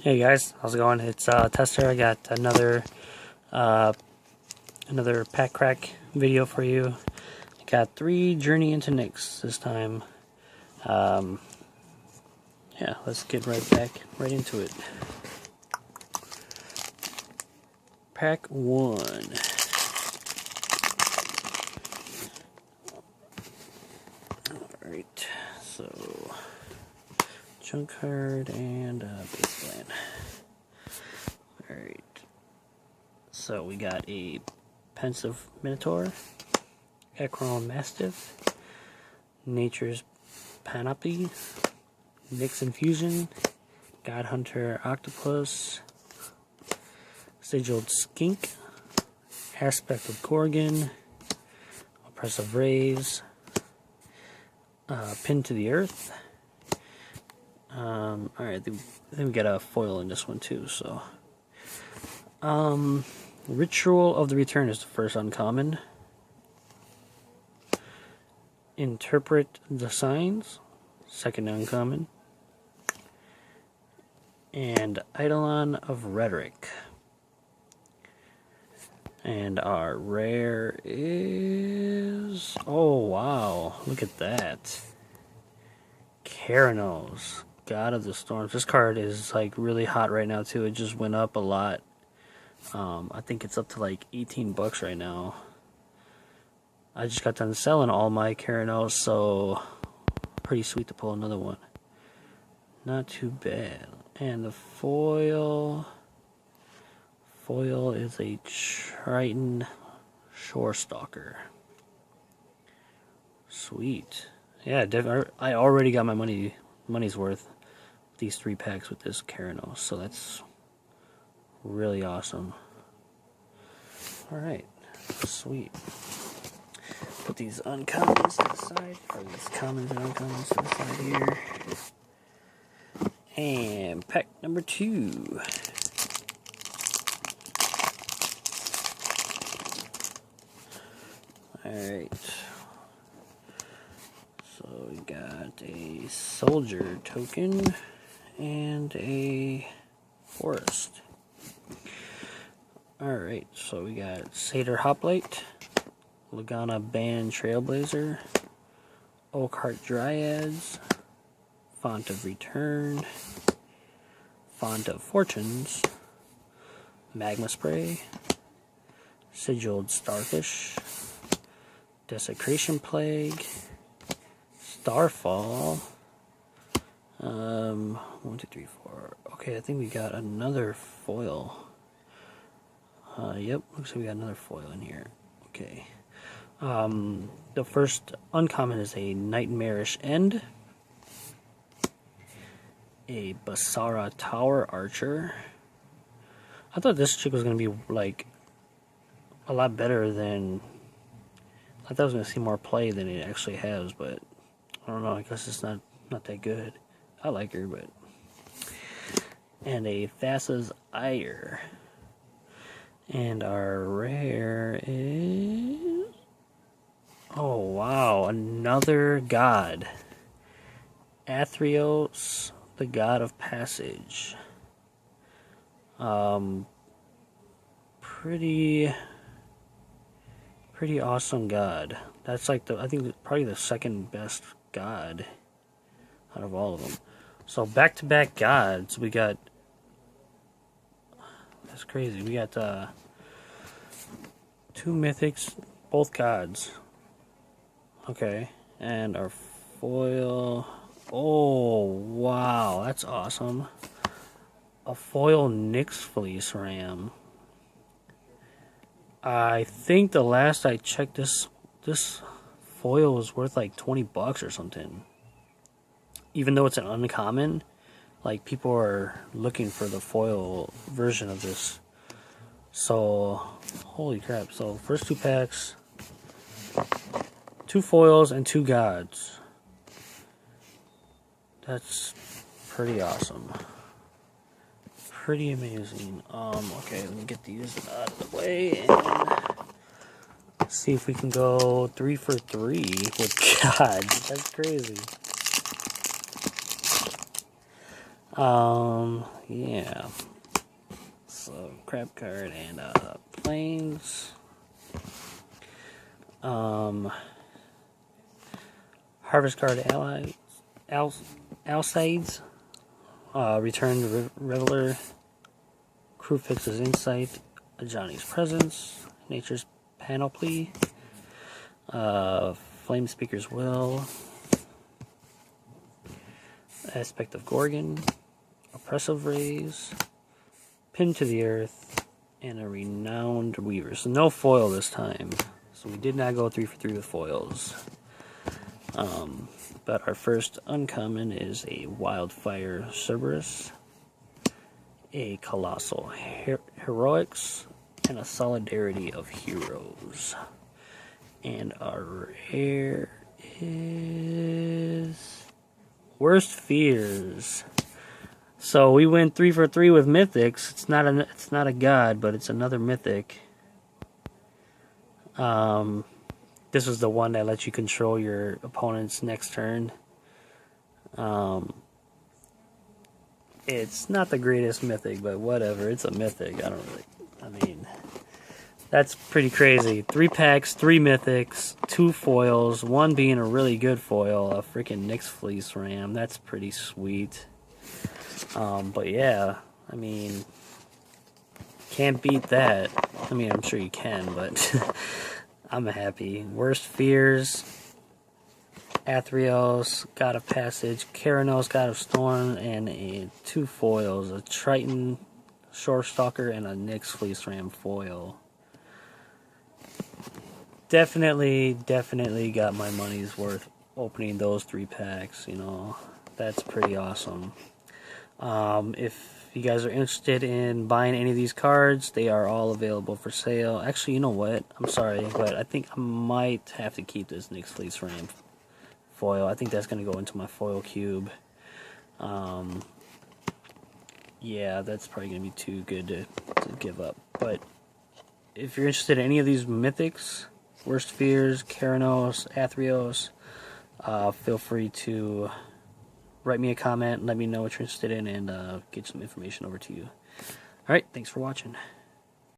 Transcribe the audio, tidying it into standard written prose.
Hey guys, how's it going? It's Tester. I got another pack crack video for you. I got 3 Journey into Nicks this time. Yeah, let's get right into it. Pack 1. Alright, so junk card and base plan. Alright, so we got a Pensive Minotaur, Ekron Mastiff, Nature's Panoply, Nyx Infusion, God Hunter Octopus, Sigiled Skink, Aspect of Gorgon, Oppressive Rays, Pinned to the Earth. Alright, I think we got a foil in this one too, so. Ritual of the Return is the first uncommon. Interpret the Signs, second uncommon. And Eidolon of Rhetoric. And our rare is... oh wow, look at that. Keranos, God of the Storms. This card is like really hot right now too. It just went up a lot. I think it's up to like 18 bucks right now. I just got done selling all my Keranos, so pretty sweet to pull another one. Not too bad. And the foil is a Triton Shore Stalker. Sweet. Yeah, I already got my money's worth with these 3 packs with this Keranos, so that's really awesome. Alright, sweet. Put these uncommons to the side, or these commons and uncommons to the side here. And pack number 2. Alright. So we got a Soldier token and a Forest. Alright, so we got Satyr Hoplite, Lagana Band Trailblazer, Oakheart Dryads, Font of Return, Font of Fortunes, Magma Spray, Sigiled Starfish, Desecration Plague, Starfall. 1, 2, 3, 4. Okay, I think we got another foil. Yep, looks like we got another foil in here. Okay. The first uncommon is a Nightmarish End, a Basara Tower Archer. I thought this chick was gonna be like a lot better than. I thought I was gonna see more play than it actually has, but I don't know. I guess it's not that good. I like her, but. And a Thassa's Ire. And our rare is... oh wow, another god. Athreos, the God of Passage. Pretty awesome god. That's like I think probably the second best god out of all of them. So back-to-back gods, we got... that's crazy. We got 2 mythics, both gods. Okay, and our foil. Oh wow, that's awesome. A foil Nyx Fleece Ram. I think the last I checked, this foil was worth like 20 bucks or something. Even though it's an uncommon, like people are looking for the foil version of this. So, holy crap. So, first 2 packs, 2 foils and 2 gods. That's pretty awesome. Pretty amazing. Okay, let me get these out of the way and see if we can go 3 for 3 with gods. That's crazy. Yeah. So, crab card and planes. Harvest card allies. Alcides. Return the Reveler. Crew fixes insight. Johnny's presence. Nature's panoply. Flame Speaker's Will. Aspect of Gorgon. Oppressive Rays. Pinned to the Earth. And a Renowned Weaver. So no foil this time. So we did not go 3 for 3 with foils. But our first uncommon is a Wildfire Cerberus. A Colossal Heroics. And a Solidarity of Heroes. And our rare is Worst Fears. So we went 3 for 3 with mythics. It's not a god, but it's another mythic. This was the one that lets you control your opponent's next turn. It's not the greatest mythic, but whatever. It's a mythic. I mean, that's pretty crazy. 3 packs, 3 mythics, 2 foils, 1 being a really good foil, a freaking Nyx Fleece Ram. That's pretty sweet. But yeah, I mean, can't beat that. I mean, I'm sure you can, but I'm happy. Worst Fears, Athreos, God of Passage, Keranos, God of Storm, and 2 foils, a Triton Shorestalker and a Nyx Fleece Ram foil. Definitely got my money's worth opening those 3 packs, you know. That's pretty awesome. If you guys are interested in buying any of these cards, they are all available for sale. Actually, you know what? I'm sorry, but I think I might have to keep this Nyx Fleece Ram foil. I think that's going to go into my foil cube. Yeah, that's probably going to be too good to give up. But if you're interested in any of these mythics, Worst Fears, Keranos, Athreos, feel free to write me a comment, let me know what you're interested in, and get some information over to you. Alright, thanks for watching.